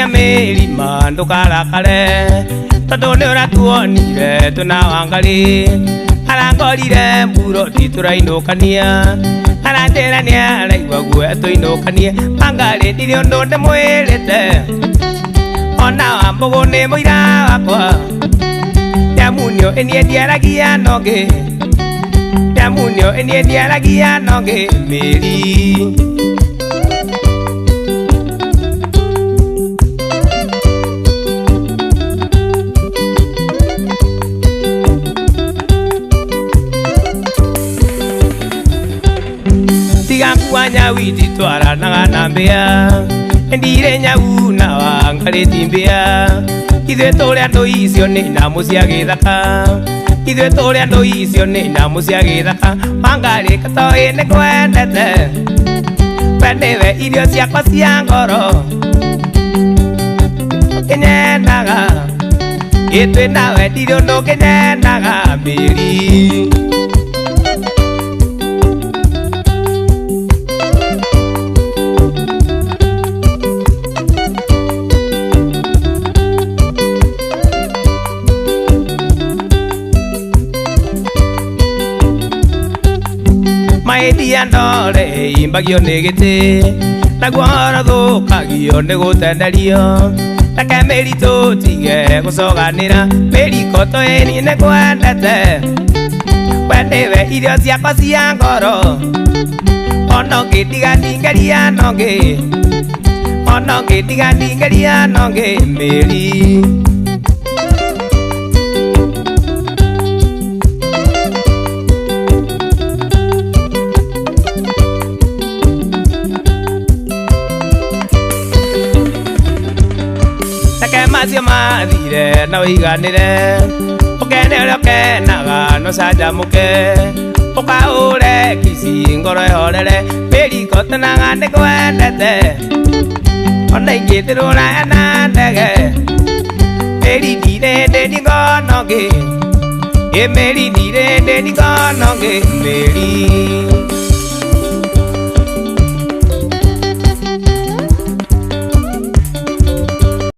ya meri mando kala kale tadone ora tuonire tunawangale arangorire mburo tituraino kania arandera ni araigwa gwe tuinokanie mangale ndirio ndonde mwirite ona ambogo ni muira wakwa Yamunio enie diaragia noge Yamunio enie diaragia noge Meri Tigakuwa nyawi titwara naganambea Ndire nyawu na wangare timbea Ithuĩ tũrĩ andũ icio nĩ nyamũ cia gĩthaka Ithuĩ tũrĩ andũ icio nĩ nyamũ cia gĩthaka Wangarĩ katoi nĩ kwendete We nĩwe irio ciakwa cia ngoro Ũkĩnyendaga Gĩtwĩ nawe ndirĩ ũndũ ũkĩnyendaga Meri Maedia ndore imbagio negete Naguora thukagio nigutenderio Reke Meri tutige gucoganira Meri koto eni nĩkwendete We nĩwe irio ciakwa cia ngoro Ona ũngĩtiga ndingeria nongĩ Ona ũngĩtiga ndingeria nongĩ Meri Macio mathire na ũiganĩre Ũkene ũrĩa ũkenaga no canjamũke Ũkaũre kici ngoro ĩhorere Meri kotonaga nĩkwendete Ona ingĩthirũra na ndege Meri ndirĩ ndĩ ngono ngĩ Meri ndirĩ ndĩ ngono ngĩ Meri